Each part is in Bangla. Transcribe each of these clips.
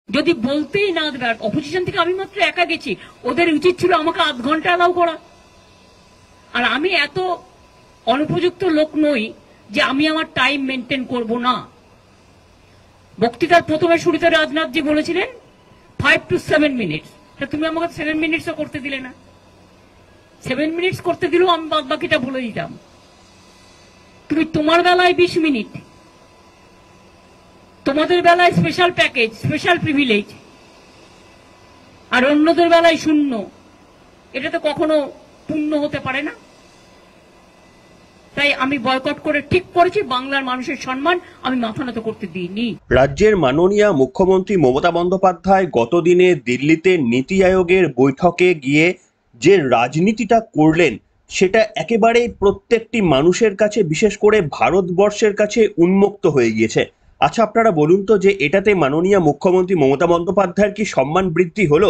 যদি বলতেই না দেবে, অপোজিশন থেকে আমি মাত্র একা গেছি, ওদের উচিত ছিল আমাকে আধ ঘন্টা অ্যালাউ করা। আর আমি এত অনুপযুক্ত লোক নই যে আমি আমার টাইম মেনটেন করব না। বক্তৃতার প্রথমে শুরুতে রাজনাথজি বলেছিলেন 5 to 7 মিনিটস, তুমি আমাকে 7 মিনিটসও করতে দিলে না। 7 মিনিটস করতে দিলেও আমি বাদ বাকিটা বলে দিতাম। তুমি তোমার বেলায় 20 মিনিট, তোমাদের বেলায় স্পেশাল প্যাকেজ, স্পেশাল প্রিভিলেজ, আর অন্যদের বেলায় শূন্য। এটা তো কখনো পূর্ণ হতে পারে না। তাই আমি বয়কট করে ঠিক করেছি, বাংলার মানুষের সম্মান আমি মাথা নত করতে দিইনি। রাজ্যের মাননীয় মুখ্যমন্ত্রী মমতা বন্দ্যোপাধ্যায় গতদিনে দিল্লিতে নীতি আয়োগের বৈঠকে গিয়ে যে রাজনীতিটা করলেন সেটা একেবারে প্রত্যেকটি মানুষের কাছে, বিশেষ করে ভারতবর্ষের কাছে উন্মুক্ত হয়ে গিয়েছে। আচ্ছা, আপনারা বলুন তো যে এটাতে মাননীয় মুখ্যমন্ত্রী মমতা বন্দ্যোপাধ্যায়ের কি সম্মান বৃদ্ধি হলো?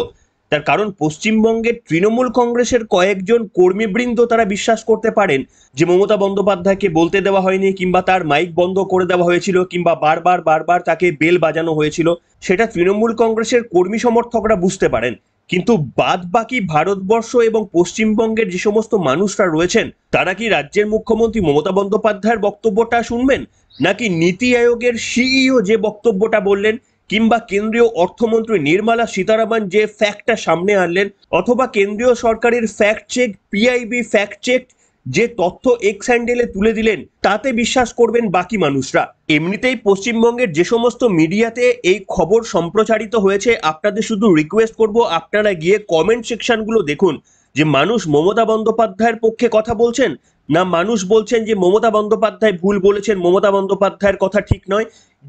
তার কারণ পশ্চিমবঙ্গের তৃণমূল কংগ্রেসের কয়েকজন কর্মীবৃন্দ তারা বিশ্বাস করতে পারেন যে মমতা বন্দ্যোপাধ্যায়কে বলতে দেওয়া হয়নি, কিংবা তার মাইক বন্ধ করে দেওয়া হয়েছিল, কিংবা বারবার তাকে বেল বাজানো হয়েছিল, সেটা তৃণমূল কংগ্রেসের কর্মী সমর্থকরা বুঝতে পারেন। কিন্তু বাদ বাকি ভারতবর্ষ এবং পশ্চিমবঙ্গের যে সমস্ত মানুষরা রয়েছেন তারা কি রাজ্যের মুখ্যমন্ত্রী মমতা বন্দ্যোপাধ্যায়ের বক্তব্যটা শুনবেন, নাকি নীতি আয়োগের সিইও যে বক্তব্যটা বললেন, কিংবা কেন্দ্রীয় অর্থমন্ত্রী নির্মলা সীতারামন যে ফ্যাক্টটা সামনে আনলেন, অথবা কেন্দ্রীয় সরকারের fact check PIB fact check যে তথ্য এক্স হ্যান্ডেলে তুলে দিলেন তাতে বিশ্বাস করবেন বাকি মানুষরা? এমনিতেই পশ্চিমবঙ্গের যে সমস্ত মিডিয়াতে এই খবর সম্প্রচারিত হয়েছে, আপনাদের শুধু রিকোয়েস্ট করব আপনারা গিয়ে কমেন্ট সেকশনগুলো দেখুন যে মানুষ মমতা বন্দ্যোপাধ্যায়ের পক্ষে কথা বলছেন, না মানুষ বলছেন যে মমতা বন্দ্যোপাধ্যায় ভুল বলেছেন, মমতা বন্দ্যোপাধ্যায়ের কথা ঠিক নয়।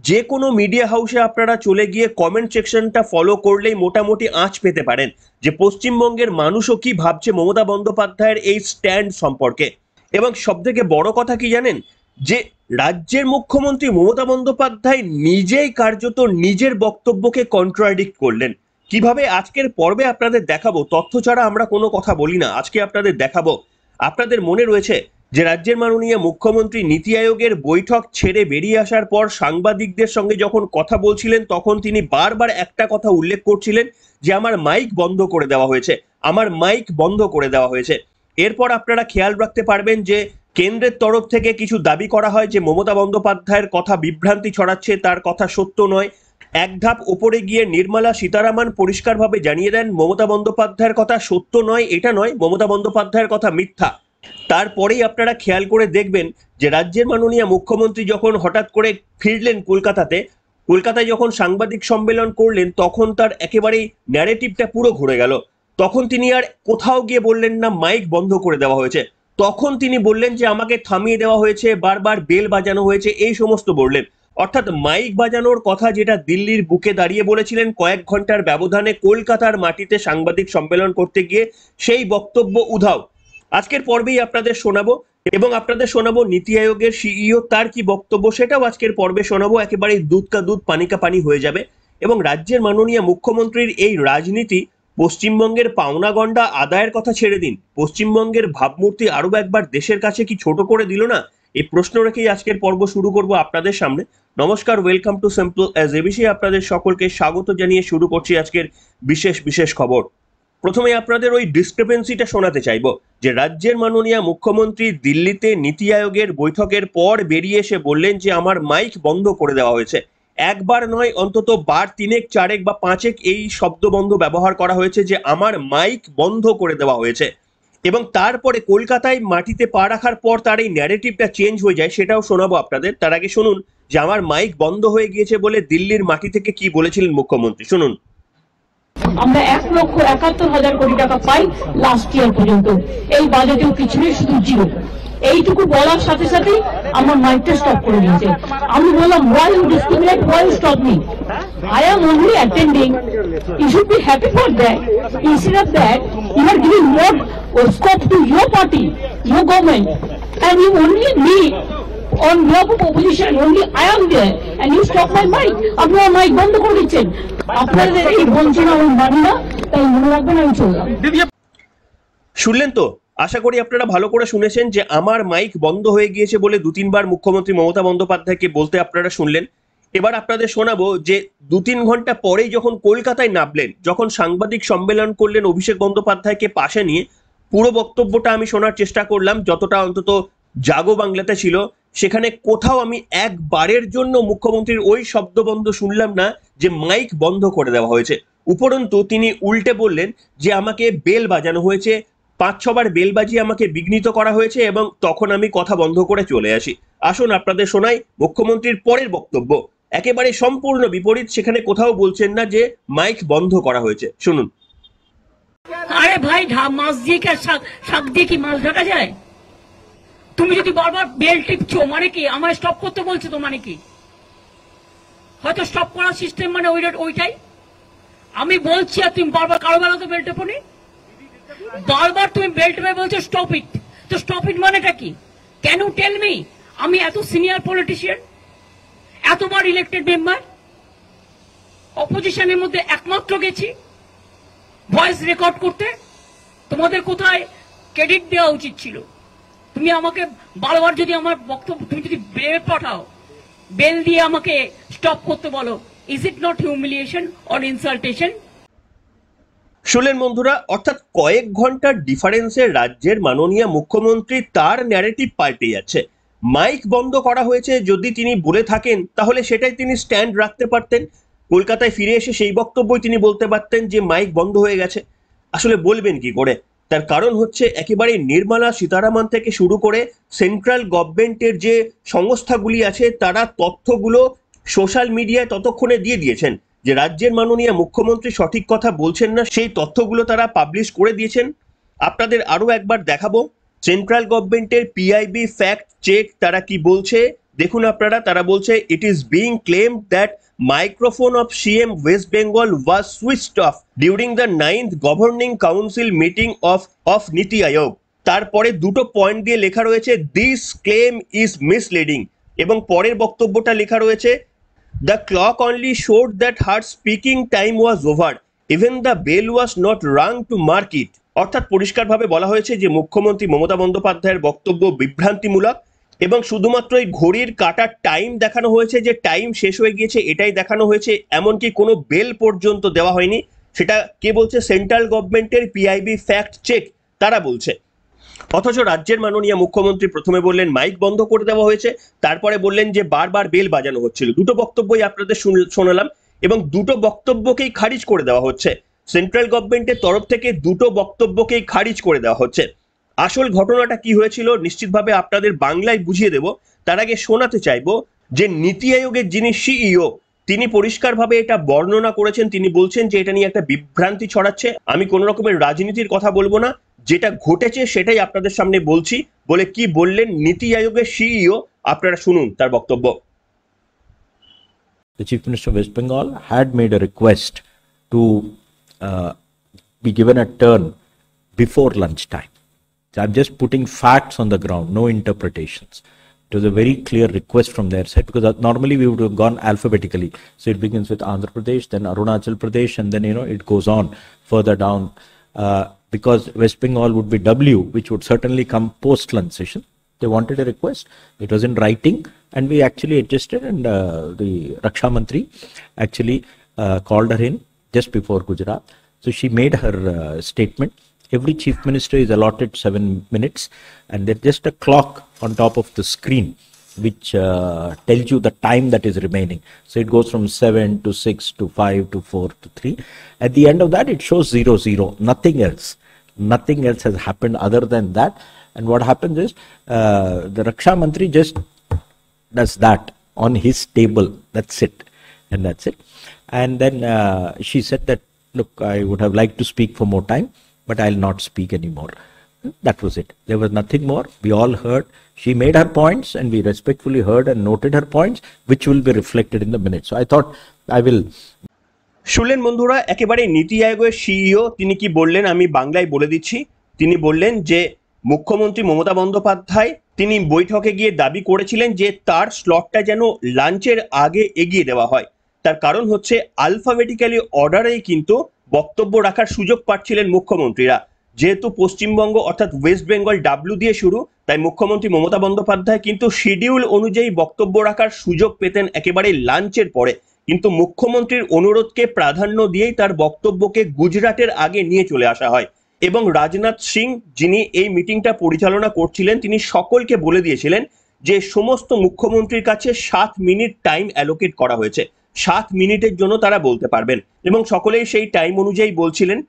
যে কোনো মিডিয়া হাউসে আপনারা চলে গিয়ে কমেন্ট সেকশনটা ফলো করলেই মোটামুটি আঁচ পেতে পারেন যে পশ্চিমবঙ্গের মানুষও কি ভাবছে মমতা বন্দ্যোপাধ্যায়ের এই স্ট্যান্ড সম্পর্কে। এবং সবথেকে বড় কথা কি জানেন, যে রাজ্যের মুখ্যমন্ত্রী মমতা বন্দ্যোপাধ্যায় নিজেই কার্যত নিজের বক্তব্যকে কন্ট্রাডিক্ট করলেন। কিভাবে? আজকের পর্বে আপনাদের দেখাবো। তথ্য ছাড়া আমরা কোনো কথা বলি না, আজকে আপনাদের দেখাবো। আপনাদের মনে রয়েছে যে রাজ্যের মাননীয় মুখ্যমন্ত্রী নীতি আয়োগের বৈঠক ছেড়ে বেরিয়ে আসার পর সাংবাদিকদের সঙ্গে যখন কথা বলছিলেন তখন তিনি বারবার একটা কথা উল্লেখ করছিলেন যে আমার মাইক বন্ধ করে দেওয়া হয়েছে, আমার মাইক বন্ধ করে দেওয়া হয়েছে। এরপর আপনারা খেয়াল রাখতে পারবেন যে কেন্দ্রের তরফ থেকে কিছু দাবি করা হয় যে মমতা বন্দ্যোপাধ্যায়ের কথা বিভ্রান্তি ছড়াচ্ছে, তার কথা সত্য নয়। এক ধাপ ওপরে গিয়ে নির্মলা সীতারামন পরিষ্কারভাবে জানিয়ে দেন মমতা বন্দ্যোপাধ্যায়ের কথা সত্য নয়, এটা নয়, মমতা বন্দ্যোপাধ্যায়ের কথা মিথ্যা। তারপরেই আপনারা খেয়াল করে দেখবেন যে রাজ্যের মাননীয় মুখ্যমন্ত্রী যখন হঠাৎ করে ফিরলেন কলকাতায় যখন সাংবাদিক সম্মেলন করলেন তখন তার একেবারেই ন্যারেটিভটা পুরো ঘুরে গেল। তখন তিনি আর কোথাও গিয়ে বললেন না মাইক বন্ধ করে দেওয়া হয়েছে, তখন তিনি বললেন যে আমাকে থামিয়ে দেওয়া হয়েছে, বারবার বেল বাজানো হয়েছে, এই সমস্ত বললেন। অর্থাৎ মাইক বাজানোর কথা যেটা দিল্লির বুকে দাঁড়িয়ে বলেছিলেন, কয়েক ঘন্টার ব্যবধানে কলকাতার মাটিতে সাংবাদিক সম্মেলন করতে গিয়ে সেই বক্তব্য উধাও। আজকের পর্বেই আপনাদের শোনাবো, এবং আপনাদের শোনাবো নীতি আয়োগের সিইও তার কি বক্তব্য সেটাও আজকের পর্বে শোনাবো। একেবারেই দুধ কা দুধ পানি কা পানি হয়ে যাবে। এবং রাজ্যের মাননীয় মুখ্যমন্ত্রীর এই রাজনীতি পশ্চিমবঙ্গের পাওনা গন্ডা আদায়ের কথা ছেড়ে দিন, পশ্চিমবঙ্গের ভাবমূর্তি আরো একবার দেশের কাছে কি ছোট করে দিল না? এই প্রশ্ন রেখেই আজকের পর্ব শুরু করব আপনাদের সামনে। নমস্কার, welcome to simple as ABC. আপনাদের সকলকে স্বাগত জানিয়ে শুরু করছি আজকের বিশেষ খবর। প্রথমে আপনাদের ওই ডিসক্রিপেন্সিটা শোনাতে চাইবো যে রাজ্যের মাননীয় মুখ্যমন্ত্রী দিল্লিতে নীতি আয়োগের বৈঠকের পর বেরিয়ে এসে বললেন যে আমার মাইক বন্ধ করে দেওয়া হয়েছে। একবার নয়, অন্তত বার তিনেক, চারেক বা পাঁচেক এই শব্দবন্ধ ব্যবহার করা হয়েছে যে আমার মাইক বন্ধ করে দেওয়া হয়েছে। এবং তারপরে কলকাতায় মাটিতে পা রাখার পর তার এই ন্যারেটিভটা চেঞ্জ হয়ে যায়, সেটাও শোনাবো আপনাদের। তার আগে শুনুন যে আমার মাইক বন্ধ হয়ে গিয়েছে বলে দিল্লির মাটি থেকে কি বলেছিলেন মুখ্যমন্ত্রী, শুনুন। আমরা 1,71,000 কোটি টাকা পাই লাস্ট ইয়ার পর্যন্ত, এই বাজেটেও কিছু নেই, শুধু জিরো। এইটুকু বলার সাথে সাথে আমার মাইকটা স্টপ করে দিয়েছে। আমি বললাম why you discriminate, why you stop me? I am only attending. You should be happy for that. Instead of that, you are giving more scope to your party, your government, and you only need on behalf of opposition, only I am there, and you stop my mic. আপনারা মাইক বন্ধ করে দিচ্ছেন। আপনাদের এই বঞ্চনা আমি মানি না, তাই মনে রাখবেন আমি চললাম। শুনলেন তো? আশা করি আপনারা ভালো করে শুনেছেন যে আমার মাইক বন্ধ হয়ে গিয়েছে বলে দু তিনবার মুখ্যমন্ত্রী মমতা বন্দ্যোপাধ্যায়কে বলতে আপনারা শুনলেন। এবার আপনাদের শোনাবো যে 2-3 ঘন্টা পরেই যখন কলকাতায় নামলেন, যখন সাংবাদিক সম্মেলন করলেন অভিষেক বন্দ্যোপাধ্যায়কে পাশে নিয়ে, পুরো বক্তব্যটা আমি শোনার চেষ্টা করলাম, যতটা অন্তত জাগো বাংলাতে ছিল। সেখানে কোথাও আমি একবারের জন্য মুখ্যমন্ত্রীর ওই শব্দবন্ধ শুনলাম না যে মাইক বন্ধ করে দেওয়া হয়েছে। উপরন্তু তিনি উল্টে বললেন যে আমাকে বেল বাজানো হয়েছে, 5-6 বার বেল বাজিয়ে আমাকে বিঘ্নিত করা হয়েছে এবং তখন আমি কথা বন্ধ করে চলে আসি। আসুন আপনাদের শোনাই মুখ্যমন্ত্রীর পরের বক্তব্য, একেবারে সম্পূর্ণ বিপরীত। সেখানে কোথাও বলছেন না যে মাইক বন্ধ করা হয়েছে, শুনুন। আরে ভাই, মাছ দিয়ে কি শাক দিয়ে কি মাছ ঢাকা যায়? তুমি যদি বারবার বেল টিপছো মানে কি? আমার স্টপ করতে বলছো তো মানে কি? হয়তো স্টপ করার সিস্টেম মানে ওইটাই। আমি বলছি আর তুমি বারবার কারো বেলা তো বেল টেপোনি, বারবার তুমি বেল টেপে বলছো স্টপ ইট। তো স্টপ ইট মানেটা কি? Can you tell me? আমি এত সিনিয়র পলিটিশিয়ান, এতবার ইলেক্টেড মেম্বার, অপোজিশনের মধ্যে একমাত্র গেছি ভয়েস রেকর্ড করতে। তোমাদের কোথায় ক্রেডিট দেওয়া উচিত ছিল? তুমি আমাকে বারবার যদি আমার বক্তব্য তুমি যদি বেল পাঠাও, বেল দিয়ে আমাকে স্টপ করতে বলো, is it not humiliation or ইনসাল্টেশন? শুনলেন বন্ধুরা, অর্থাৎ কয়েক ঘন্টার ডিফারেন্সে রাজ্যের মাননীয় মুখ্যমন্ত্রী তার ন্যারেটিভ পাল্টে যাচ্ছে। মাইক বন্ধ করা হয়েছে যদি তিনি বলে থাকেন তাহলে সেটাই তিনি স্ট্যান্ড রাখতে পারতেন। কলকাতায় ফিরে এসে সেই বক্তব্যই তিনি বলতে পারতেন যে মাইক বন্ধ হয়ে গেছে। আসলে বলবেন কি করে? তার কারণ হচ্ছে একেবারে নির্মলা সীতারামন থেকে শুরু করে সেন্ট্রাল গভর্নমেন্টের যে সংস্থাগুলি আছে তারা তথ্যগুলো সোশ্যাল মিডিয়ায় ততক্ষণে দিয়ে দিয়েছেন যে রাজ্যের মাননীয় মুখ্যমন্ত্রী সঠিক কথা বলছেন না, সেই তথ্যগুলো তারা পাবলিশ করে দিয়েছেন। আপনাদের আরো একবার দেখাবো সেন্ট্রাল গভর্নমেন্টের পিআইবি ফ্যাক্ট চেক তারা কি বলছে, দেখুন আপনারা। তারা বলছে it is being claimed that microphone of CM West Bengal was switched off during the 9th Governing Council meeting of Niti Aayog। তারপরে দুটো পয়েন্ট দিয়ে লেখা রয়েছে দিস ক্লেম ইজ মিসলিডিং, এবং পরের বক্তব্যটা লেখা রয়েছে the clock only showed that her speaking time was over, even the bell was not rung to mark it। অর্থাৎ পরিষ্কারভাবে বলা হয়েছে যে মুখ্যমন্ত্রী মমতা বন্দ্যোপাধ্যায়ের বক্তব্য বিভ্রান্তিমূলক এবং শুধুমাত্র এই ঘড়ির কাটার টাইম দেখানো হয়েছে, যে টাইম শেষ হয়ে গিয়েছে এটাই দেখানো হয়েছে, এমনকি কোনো বেল পর্যন্ত দেওয়া হয়নি। সেটা কে বলছে? সেন্ট্রাল গভর্নমেন্টের পিআইবি ফ্যাক্ট চেক তারা বলছে। অথচ রাজ্যের মাননীয় মুখ্যমন্ত্রী প্রথমে বললেন মাইক বন্ধ করে দেওয়া হয়েছে, তারপরে বললেন যে বারবার বেল বাজানো হচ্ছিল। দুটো বক্তব্যই আপনাদের শোনালাম এবং দুটো বক্তব্যকেই খারিজ করে দেওয়া হচ্ছে। সেন্ট্রাল গভর্নমেন্টের তরফ থেকে দুটো বক্তব্যকেই খারিজ করে দেওয়া হচ্ছে। আসল ঘটনাটা কি হয়েছিল নিশ্চিতভাবে আপনাদের বাংলায় বুঝিয়ে দেব। তার আগে শোনাতে চাইবো যে নীতি আয়োগের যিনি সিইও তিনি পরিষ্কারভাবে এটা বর্ণনা করেছেন। তিনি বলছেন যে এটা নিয়ে একটা বিভ্রান্তি ছড়াচ্ছে। আমি কোনো রকমের রাজনীতির কথা বলবো না, যেটা ঘটেছে সেটাই আপনাদের সামনে বলছি বলে কি বললেন নীতি আয়োগের সিইও, আপনারা শুনুন তার বক্তব্য। The Chief Minister of West Bengal had made a request to be given a turn before lunchtime. So I'm just putting facts on the ground, no interpretations. It was a very clear request from their side, because normally we would have gone alphabetically. So it begins with Andhra Pradesh, then Arunachal Pradesh, and then it goes on further down. Because West Bengal would be W, which would certainly come post-lunch session. They wanted a request. It was in writing, and we actually adjusted, and the Raksha Mantri actually called her in just before Gujarat. So she made her statement. Every chief minister is allotted 7 minutes, and there's just a clock on top of the screen which tells you the time that is remaining. So it goes from 7 to 6 to 5 to 4 to 3. At the end of that, it shows 00, nothing else. Nothing else has happened other than that. And what happens is the Raksha Mantri just does that on his table. That's it. And that's it. And then she said that, look, I would have liked to speak for more time, but I'll not speak anymore. That was it. There was nothing more. We all heard. She made her points, and we respectfully heard and noted her points, which will be reflected in the minutes. So I thought I will. শুনলেন বন্ধুরা, একেবারে নীতি আয়োগের সিইও তিনি কি বললেন আমি বাংলায় বলে দিচ্ছি। তিনি বললেন যে মুখ্যমন্ত্রী মমতা বন্দ্যোপাধ্যায় তিনি বৈঠকে গিয়ে দাবি করেছিলেন যে তার স্লটটা যেন লাঞ্চের আগে এগিয়ে দেওয়া হয়। তার কারণ হচ্ছে আলফাবেটিক্যালি অর্ডারেই কিন্তু বক্তব্য রাখার সুযোগ পাচ্ছিলেন মুখ্যমন্ত্রীরা। যেহেতু পশ্চিমবঙ্গ অর্থাৎ ওয়েস্ট বেঙ্গল ডাব্লিউ দিয়ে শুরু, তাই মুখ্যমন্ত্রী মমতা বন্দ্যোপাধ্যায় কিন্তু শিডিউল অনুযায়ী বক্তব্য রাখার সুযোগ পেতেন একেবারে লাঞ্চের পরে, কিন্তু মুখ্যমন্ত্রীর অনুরোধকে প্রাধান্য দিয়েই তার বক্তব্যকে গুজরাটের আগে নিয়ে চলে আসা হয়। এবং রাজনাথ সিং, যিনি এই মিটিংটা পরিচালনা করছিলেন, তিনি সকলকে বলে দিয়েছিলেন যে সমস্ত মুখ্যমন্ত্রীর কাছে 7 মিনিট টাইম অ্যালোকেট করা হয়েছে, 7 মিনিটের জন্য তারা বলতে পারবেন। এবং সকলেই সেই টাইম অনুযায়ী বলছিলেন।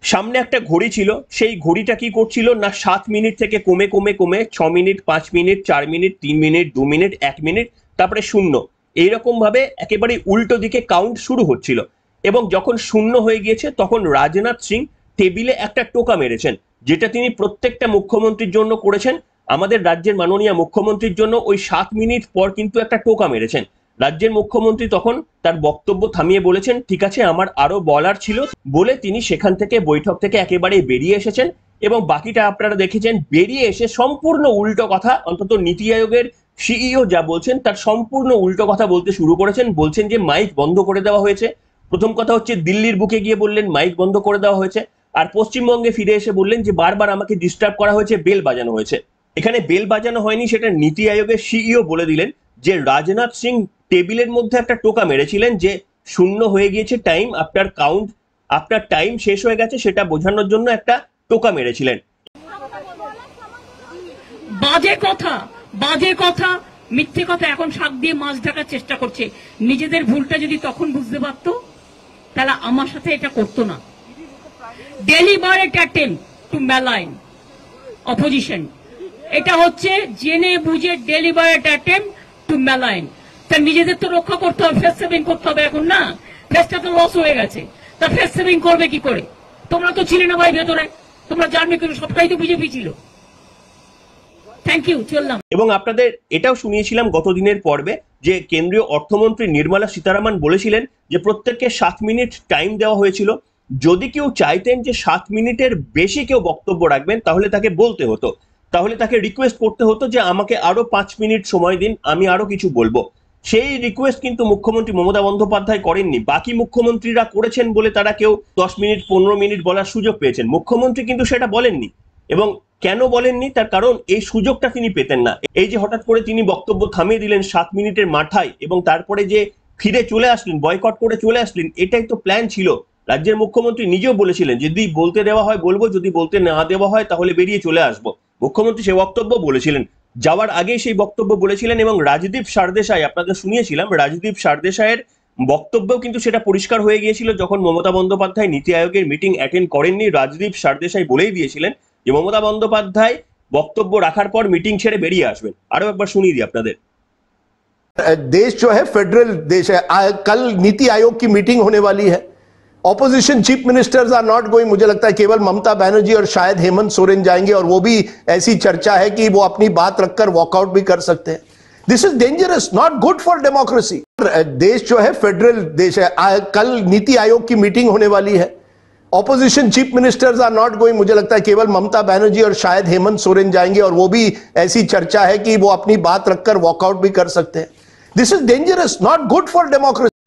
সামনে একটা ঘড়ি ছিল, সেই ঘড়িটা কি করছিল না 7 মিনিট থেকে কমে কমে কমে 6 minute, 5 minute, 4 minute, 3 minute, 2 minute, 1 minute, তারপরে 0, এইরকম ভাবে একেবারে উল্টো দিকে কাউন্ট শুরু হচ্ছিল। এবং যখন 0 হয়ে গিয়েছে তখন রাজনাথ সিং টেবিলে একটা টোকা মেরেছেন, যেটা তিনি প্রত্যেকটা মুখ্যমন্ত্রীর জন্য করেছেন। আমাদের রাজ্যের মাননীয় মুখ্যমন্ত্রীর জন্য ওই 7 মিনিট পর কিন্তু একটা টোকা মেরেছেন। রাজ্যের মুখ্যমন্ত্রী তখন তার বক্তব্য থামিয়ে বলেছেন, ঠিক আছে আমার আরো বলার ছিল, বলে তিনি সেখান থেকে বৈঠক থেকে একেবারে বেরিয়ে এসেছেন। এবং বাকিটা আপনারা দেখেছেন, বেরিয়ে এসে সম্পূর্ণ উল্টো কথা, অন্তত নীতি আয়োগের সিইও যা বলছেন তার সম্পূর্ণ উল্টো কথা বলতে শুরু করেছেন। বলছেন যে মাইক বন্ধ করে দেওয়া হয়েছে। প্রথম কথা হচ্ছে দিল্লির বুকে গিয়ে বললেন মাইক বন্ধ করে দেওয়া হয়েছে, আর পশ্চিমবঙ্গে ফিরে এসে বললেন যে বারবার আমাকে ডিস্টার্ব করা হয়েছে, বেল বাজানো হয়েছে। এখানে বেল বাজানো হয়নি, সেটা নীতি আয়োগের সিইও বলে দিলেন যে রাজনাথ সিং টেবিলের মধ্যে একটা টোকা মেরেছিলেন যে 0 হয়ে গিয়েছে টাইম, আপনার কাউন্ট, আপনার টাইম শেষ হয়ে গেছে, সেটা বোঝানোর জন্য একটা টোকা মেরেছিলেন। বাজে কথা, বাজে কথা, মিথ্যে কথা এখন শাক দিয়ে মাছ ঢাকার চেষ্টা করছে। নিজেদের ভুলটা যদি তখন বুঝতে পারতো তাহলে আমার সাথে এটা করতো না। Deliberate attempt two malign opposition, এটা হচ্ছে জেনে বুঝে ডেলিবারেট অ্যাটেম্প্ট টু ম্যালাইন। তা নিজেদের তো রক্ষা করতে হবে, ফেস সেভিং করতে হবে। এখন না, ফেসটা তো লস হয়ে গেছে, তা ফেস সেভিং করবে কি করে? তোমরা তো ছিলে না ভাই ভেতরে, তোমরা জানবে কিন্তু সবটাই তো বিজেপি ছিল। থ্যাংক ইউ, চললাম। এবং আপনাদের এটাও শুনিয়েছিলাম গতদিনের পর্বে যে কেন্দ্রীয় অর্থমন্ত্রী নির্মলা সীতারামন বলেছিলেন যে প্রত্যেককে 7 মিনিট টাইম দেওয়া হয়েছিল। যদি কেউ চাইতেন যে 7 মিনিটের বেশি কেউ বক্তব্য রাখবেন তাহলে তাকে বলতে হতো, তাহলে তাকে রিকোয়েস্ট করতে হতো যে আমাকে আরো 5 মিনিট সময় দিন, আমি আরো কিছু বলবো। সেই রিকোয়েস্ট কিন্তু মুখ্যমন্ত্রী মমতা বন্দ্যোপাধ্যায় করেননি। বাকি মুখ্যমন্ত্রীরা করেছেন বলে তারা কেউ 10 মিনিট 15 মিনিট বলার সুযোগ পেয়েছেন, মুখ্যমন্ত্রী কিন্তু সেটা বলেননি। এবং কেন বলেননি তার কারণ এই সুযোগটা তিনি পেতেন না। এই যে হঠাৎ করে তিনি বক্তব্য থামিয়ে দিলেন 7 মিনিটের মাথায় এবং তারপরে যে ফিরে চলে আসলেন, বয়কট করে চলে আসলেন, এটাই তো প্ল্যান ছিল। রাজ্যের মুখ্যমন্ত্রী নিজেও বলেছিলেন যদি বলতে দেওয়া হয় বলবো, যদি বলতে না দেওয়া হয় তাহলে বেরিয়ে চলে আসবো। মুখ্যমন্ত্রী সে বক্তব্য বলেছিলেন, যাওয়ার আগে সেই বক্তব্য বলেছিলেন। এবং রাজদীপ সারদেশাই, আপনাদের শুনিয়েছিলাম, রাজদীপ সারদেশাইয়ের বক্তব্যও কিন্তু সেটা পরিষ্কার হয়ে গিয়েছিল যখন মমতা বন্দ্যোপাধ্যায় নীতি আয়োগের মিটিং অ্যাটেন্ড করেননি। রাজদীপ সারদেশাই বলেই দিয়েছিলেন যে মমতা বন্দ্যোপাধ্যায় বক্তব্য রাখার পর মিটিং ছেড়ে বেরিয়ে আসবেন। আরো একবার শুনিয়ে দিই আপনাদের। देश जो है फेडरल देश है। कल नीति आयोग की मीटिंग होने वाली है। Opposition chief ministers are not going. मुझे लगता है केवल ममता बनर्जी और शायद हेमंत सोरेन जाएंगे, और वो भी ऐसी चर्चा है कि वो अपनी बात रखकर वॉकआउट भी कर सकते हैं। This is dangerous, not good for democracy. देश जो है फेडरल देश है। कल नीति आयोग की मीटिंग होने वाली है। Opposition chief ministers are not going. मुझे लगता है केवल ममता बनर्जी और शायद हेमंत सोरेन जाएंगे, और वो भी ऐसी चर्चा है कि वो अपनी बात रखकर वॉकआउट भी कर सकते हैं। This is dangerous, not good for democracy.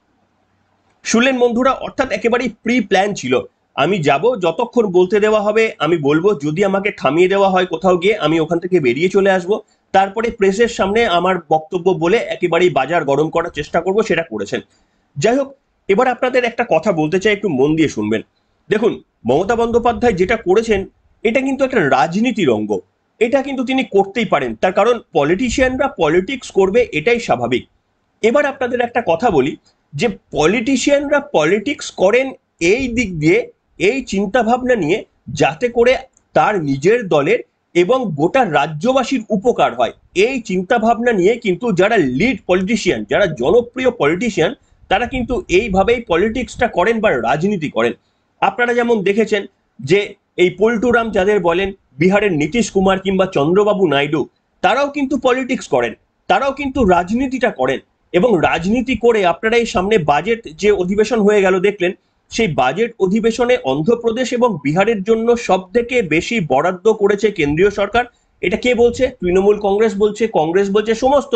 শুনলেন বন্ধুরা, অর্থাৎ একেবারেই প্রি প্ল্যান ছিল। আমি যাব, যতক্ষণ বলতে দেওয়া হবে আমি বলবো, যদি আমাকে থামিয়ে দেওয়া হয় কোথাও গিয়ে আমি ওখান থেকে বেরিয়ে চলে আসব, তারপরে প্রেসের সামনে আমার বক্তব্য বলে একেবারেই বাজার গরম করার চেষ্টা করব, সেটা করেছেন। যাই হোক, এবার আপনাদের একটা কথা বলতে চাই, একটু মন দিয়ে শুনবেন। দেখুন, মমতা বন্দ্যোপাধ্যায় যেটা করেছেন এটা কিন্তু একটা রাজনীতির অঙ্গ, এটা কিন্তু তিনি করতেই পারেন, তার কারণ পলিটিশিয়ানরা পলিটিক্স করবে, এটাই স্বাভাবিক। এবার আপনাদের একটা কথা বলি যে পলিটিশিয়ানরা পলিটিক্স করেন এই দিক দিয়ে, এই চিন্তা ভাবনা নিয়ে, যাতে করে তার নিজের দলের এবং গোটা রাজ্যবাসীর উপকার হয়। এই চিন্তা ভাবনা নিয়ে কিন্তু যারা লিড পলিটিশিয়ান, যারা জনপ্রিয় পলিটিশিয়ান, তারা কিন্তু এইভাবেই পলিটিক্সটা করেন বা রাজনীতি করেন। আপনারা যেমন দেখেছেন যে এই পল্টুরাম যাদের বলেন, বিহারের নীতিশ কুমার কিংবা চন্দ্রবাবু নাইডু, তারাও কিন্তু পলিটিক্স করেন, তারাও কিন্তু রাজনীতিটা করেন। এবং রাজনীতি করে আপনারা এই সামনে বাজেট যে অধিবেশন হয়ে গেল দেখলেন, সেই বাজেট অধিবেশনে অন্ধ্রপ্রদেশ এবং বিহারের জন্য সব থেকে বেশি বরাদ্দ করেছে কেন্দ্রীয় সরকার। এটা কে বলছে? তৃণমূল কংগ্রেস বলছে, কংগ্রেস বলছে, সমস্ত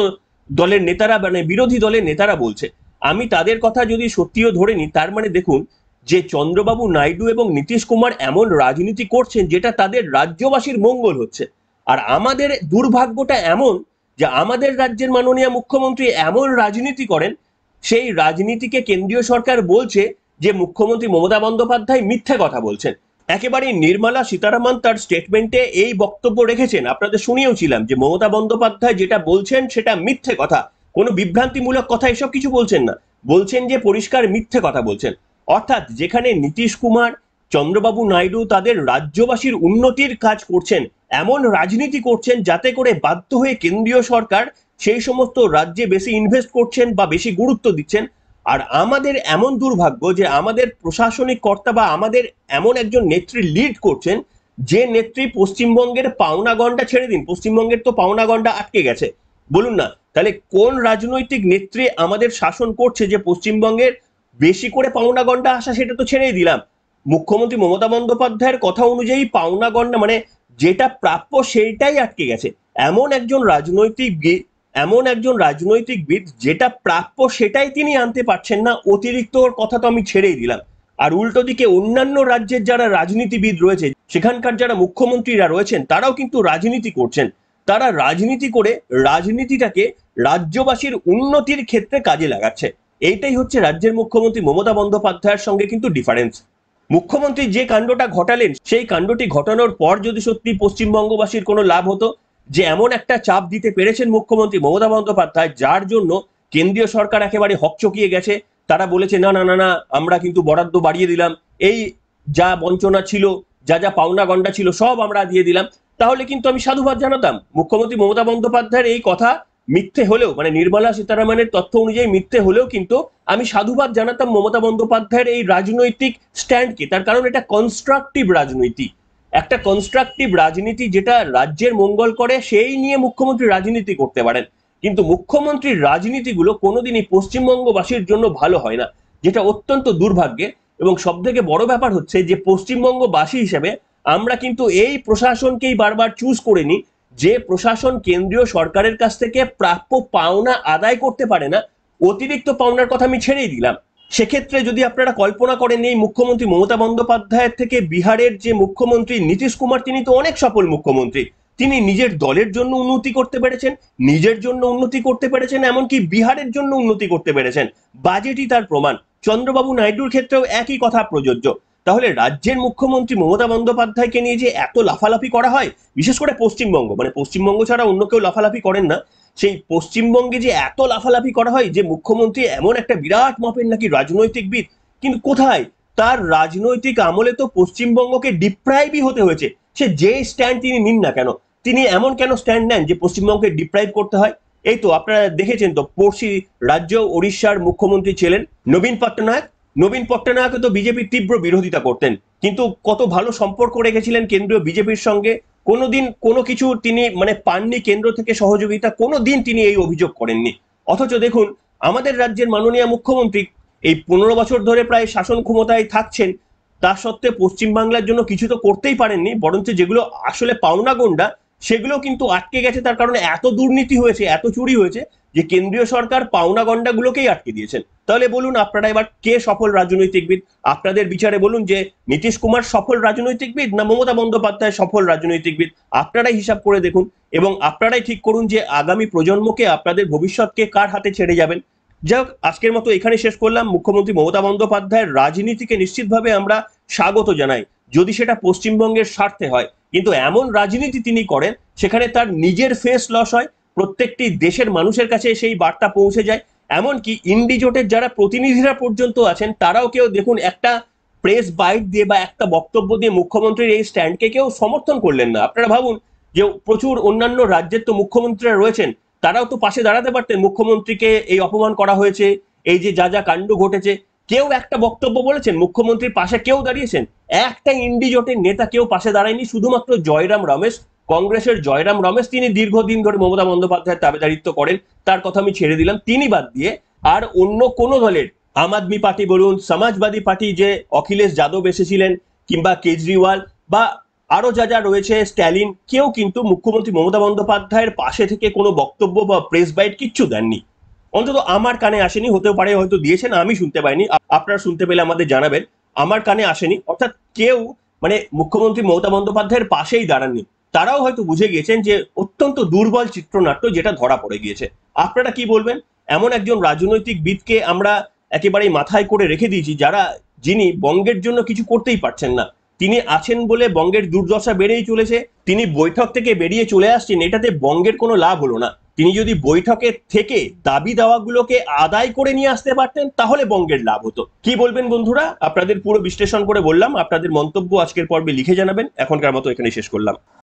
দলের নেতারা, মানে বিরোধী দলের নেতারা বলছে। আমি তাদের কথা যদি সত্যিও ধরে নিই, তার মানে দেখুন যে চন্দ্রবাবু নাইডু এবং নীতিশ কুমার এমন রাজনীতি করছেন যেটা তাদের রাজ্যবাসীর মঙ্গল হচ্ছে। আর আমাদের দুর্ভাগ্যটা এমন যে আমাদের রাজ্যের মাননীয় মুখ্যমন্ত্রী এমন রাজনীতি করেন, সেই রাজনীতিকে কেন্দ্রীয় সরকার বলছে যে মুখ্যমন্ত্রী মমতা বন্দ্যোপাধ্যায় মিথ্যে কথা বলছেন। একেবারে নির্মলা সীতারামন তার স্টেটমেন্টে এই বক্তব্য রেখেছেন, আপনাদের শুনিয়েওছিলাম যে মমতা বন্দ্যোপাধ্যায় যেটা বলছেন সেটা মিথ্যে কথা, কোনো বিভ্রান্তিমূলক কথা এসব কিছু বলছেন না, বলছেন যে পরিষ্কার মিথ্যে কথা বলছেন। অর্থাৎ যেখানে নীতিশ কুমার, চন্দ্রবাবু নাইডু তাদের রাজ্যবাসীর উন্নতির কাজ করছেন, এমন রাজনীতি করছেন যাতে করে বাধ্য হয়ে কেন্দ্রীয় সরকার সেই সমস্ত রাজ্যে বেশি ইনভেস্ট করছেন বা বেশি গুরুত্ব দিচ্ছেন। আর আমাদের এমন দুর্ভাগ্য যে আমাদের প্রশাসনিক কর্তা বা আমাদের এমন একজন নেত্রী লিড করছেন, যে নেত্রী পশ্চিমবঙ্গের পাওনা গন্ডা ছেড়ে দিন, পশ্চিমবঙ্গের তো পাওনা গন্ডা আটকে গেছে, বলুন না তাহলে কোন রাজনৈতিক নেত্রী আমাদের শাসন করছে যে পশ্চিমবঙ্গের বেশি করে পাওনা গন্ডা আসা সেটা তো ছেড়েই দিলাম। মুখ্যমন্ত্রী মমতা বন্দ্যোপাধ্যায়ের কথা অনুযায়ী পাওনা গন্ডা মানে যেটা প্রাপ্য সেইটাই আটকে গেছে। এমন একজন রাজনৈতিকবিদ যেটা প্রাপ্য সেটাই তিনি আনতে পারছেন না, অতিরিক্ত কথা তো আমি ছেড়েই দিলাম। আর উল্টো দিকে অন্যান্য রাজ্যের যারা রাজনীতিবিদ রয়েছে, সেখানকার যারা মুখ্যমন্ত্রীরা রয়েছেন, তারাও কিন্তু রাজনীতি করছেন। তারা রাজনীতি করে রাজনীতিটাকে রাজ্যবাসীর উন্নতির ক্ষেত্রে কাজে লাগাচ্ছে। এইটাই হচ্ছে রাজ্যের মুখ্যমন্ত্রী মমতা বন্দ্যোপাধ্যায়ের সঙ্গে কিন্তু ডিফারেন্স। মুখ্যমন্ত্রী যে কাণ্ডটা ঘটালেন, সেই কাণ্ডটি ঘটানোর পর যদি সত্যি পশ্চিমবঙ্গবাসীর কোনো লাভ হতো, যে এমন একটা চাপ দিতে পেরেছেন মুখ্যমন্ত্রী মমতা বন্দ্যোপাধ্যায় যার জন্য কেন্দ্রীয় সরকার একেবারে হকচকিয়ে গেছে, তারা বলেছে না না না না আমরা কিন্তু বরাদ্দ বাড়িয়ে দিলাম, এই যা বঞ্চনা ছিল, যা যা পাওনা গন্ডা ছিল সব আমরা দিয়ে দিলাম, তাহলে কিন্তু আমি সাধুবাদ জানাতাম। মুখ্যমন্ত্রী মমতা বন্দ্যোপাধ্যায়ের এই কথা মিথ্যে হলেও, মানে নির্মলা সীতারামনের তথ্য অনুযায়ী মিথ্যে হলেও কিন্তু আমি সাধুবাদ জানাতাম মমতা বন্দ্যোপাধ্যায়ের এই রাজনৈতিক স্ট্যান্ডকে। তার কারণ এটা কনস্ট্রাকটিভ রাজনীতি, একটা কনস্ট্রাকটিভ রাজনীতি যেটা রাজ্যের মঙ্গল করে, সেই নিয়ে মুখ্যমন্ত্রী রাজনীতি করতে পারেন। কিন্তু মুখ্যমন্ত্রীর রাজনীতিগুলো কোনোদিনই পশ্চিমবঙ্গবাসীর জন্য ভালো হয় না, যেটা অত্যন্ত দুর্ভাগ্যের। এবং সব থেকে বড় ব্যাপার হচ্ছে যে পশ্চিমবঙ্গবাসী হিসেবে আমরা কিন্তু এই প্রশাসনকেই বারবার চুজ করে নিই, যে প্রশাসন কেন্দ্রীয় সরকারের কাছ থেকে প্রাপ্য পাওনা আদায় করতে পারে না। অতিরিক্ত পাওনার কথা আমি ছেড়েই দিলাম। সেক্ষেত্রে যদি আপনারা কল্পনা করেন এই মুখ্যমন্ত্রী মমতা বন্দ্যোপাধ্যায়ের থেকে বিহারের যে মুখ্যমন্ত্রী নীতিশ কুমার, তিনি তো অনেক সফল মুখ্যমন্ত্রী, তিনি নিজের দলের জন্য উন্নতি করতে পেরেছেন, নিজের জন্য উন্নতি করতে পেরেছেন, এমনকি বিহারের জন্য উন্নতি করতে পেরেছেন, বাজেটই তার প্রমাণ। চন্দ্রবাবু নাইডুর ক্ষেত্রেও একই কথা প্রযোজ্য। তাহলে রাজ্যের মুখ্যমন্ত্রী মমতা বন্দ্যোপাধ্যায়কে নিয়ে যে এত লাফালাফি করা হয়, বিশেষ করে পশ্চিমবঙ্গ, মানে পশ্চিমবঙ্গ ছাড়া অন্য কেউ লাফালাফি করেন না, সেই পশ্চিমবঙ্গে যে এত লাফালাফি করা হয় যে মুখ্যমন্ত্রী এমন একটা বিরাট মাপের নাকি রাজনৈতিকবিদ, কিন্তু কোথায় তার রাজনৈতিক আমলে তো পশ্চিমবঙ্গকে ডিপ্রাইভই হতে হয়েছে। সে যে স্ট্যান্ড তিনি নিন না কেন, তিনি এমন কেন স্ট্যান্ড নেন যে পশ্চিমবঙ্গকে ডিপ্রাইভ করতে হয়? এই তো আপনারা দেখেছেন তো, পড়শি রাজ্য ওড়িশার মুখ্যমন্ত্রী ছিলেন নবীন পট্টনায়ক। নবীন পট্টনায়ক তো বিজেপির তীব্র বিরোধিতা করতেন, কিন্তু কত ভালো সম্পর্ক রেখেছিলেন কেন্দ্রীয় বিজেপির সঙ্গে। কোনোদিন কোনো কিছু তিনি মানে পাননি কেন্দ্র থেকে সহযোগিতা, কোনোদিন তিনি এই অভিযোগ করেননি। অথচ দেখুন আমাদের রাজ্যের মাননীয় মুখ্যমন্ত্রী এই 15 বছর ধরে প্রায় শাসন ক্ষমতায় থাকছেন, তা সত্ত্বেও পশ্চিমবাংলার জন্য কিছু তো করতেই পারেননি, বরঞ্চ যেগুলো আসলে পাওনা গন্ডা সেগুলো কিন্তু আটকে গেছে। তার কারণে এত দুর্নীতি হয়েছে, এত চুরি হয়েছে যে কেন্দ্রীয় সরকার পাওনা গন্ডাগুলোকেই আটকে দিয়েছেন। তাহলে বলুন আপনারা এবার কে সফল রাজনৈতিকবিদ? আপনাদের বিচারে বলুন যে নীতিশ কুমার সফল রাজনৈতিকবিদ না মমতা বন্দ্যোপাধ্যায় সফল রাজনৈতিকবিদ? আপনারাই হিসাব করে দেখুন এবং আপনারাই ঠিক করুন যে আগামী প্রজন্মকে, আপনাদের ভবিষ্যৎকে কার হাতে ছেড়ে যাবেন। যাই হোক, আজকের মতো এখানে শেষ করলাম। মুখ্যমন্ত্রী মমতা বন্দ্যোপাধ্যায়ের রাজনীতিকে নিশ্চিতভাবে আমরা স্বাগত জানাই, যদি সেটা পশ্চিমবঙ্গের স্বার্থে হয়। কিন্তু এমন রাজনীতি তিনি করেন সেখানে তার নিজের ফেস লস হয়, প্রত্যেকটি দেশের মানুষের কাছে সেই বার্তা পৌঁছে যায়। এমনকি ইন্ডি জোটের যারা প্রতিনিধিরা পর্যন্ত আছেন, তারাও কেউ দেখুন একটা প্রেস বাইট দিয়ে বা একটা বক্তব্য দিয়ে মুখ্যমন্ত্রীর এই স্ট্যান্ডকে কেউ সমর্থন করলেন না। আপনারা ভাবুন যে প্রচুর অন্যান্য রাজ্যের তো মুখ্যমন্ত্রীরা রয়েছেন, তারাও তো পাশে দাঁড়াতে পারতেন। মুখ্যমন্ত্রীকে এই অপমান করা হয়েছে, এই যে যা যা কাণ্ড ঘটেছে, কেউ একটা বক্তব্য বলেছেন? মুখ্যমন্ত্রীর পাশে কেউ দাঁড়িয়েছেন? একটা ইন্ডি জোটের নেতা কেউ পাশে দাঁড়ায়নি। শুধুমাত্র জয়রাম রমেশ, কংগ্রেসের জয়রাম রমেশ, তিনি দীর্ঘদিন ধরে মমতা বন্দ্যোপাধ্যায়ের তাবেদারিত্ব করেন, তার কথা আমি ছেড়ে দিলাম, তিনি বাদ দিয়ে আর অন্য কোন দলের, আম আদমি পার্টি বলুন, সমাজবাদী পার্টি যে অখিলেশ যাদব এসেছিলেন, কিংবা কেজরিওয়াল বা আরো যা যা রয়েছে, স্ট্যালিন, কেউ কিন্তু মুখ্যমন্ত্রী মমতা বন্দ্যোপাধ্যায়ের পাশে থেকে কোনো বক্তব্য বা প্রেস বাইট কিচ্ছু দেননি। অন্তত আমার কানে আসেনি, হতেও পারে হয়তো দিয়েছেন, আমি শুনতে পাইনি, আপনারা শুনতে পেলে আমাদের জানাবেন। আমার কানে আসেনি, অর্থাৎ কেউ মানে মুখ্যমন্ত্রী মমতা বন্দ্যোপাধ্যায়ের পাশেই দাঁড়াননি। তারাও হয়তো বুঝে গিয়েছেন যে অত্যন্ত দুর্বল চিত্রনাট্য যেটা ধরা পড়ে গিয়েছে। আপনারা কি বলবেন? এমন একজন রাজনৈতিক বিদকে আমরা একেবারেই মাথায় করে রেখে দিয়েছি যিনি বঙ্গের জন্য কিছু করতেই পারছেন না। তিনি আছেন বলে বঙ্গের দুর্দশা বেড়েই চলেছে। তিনি বৈঠক থেকে বেরিয়ে চলে আসছেন, এটাতে বঙ্গের কোনো লাভ হলো না। তিনি যদি বৈঠকে থেকে দাবি দাওয়াগুলোকে আদায় করে নিয়ে আসতে পারতেন তাহলে বঙ্গের লাভ হতো। কি বলবেন বন্ধুরা? আপনাদের পুরো বিশ্লেষণ করে বললাম, আপনাদের মন্তব্য আজকের পর্বে লিখে জানাবেন। এখনকার মতো এখানে শেষ করলাম।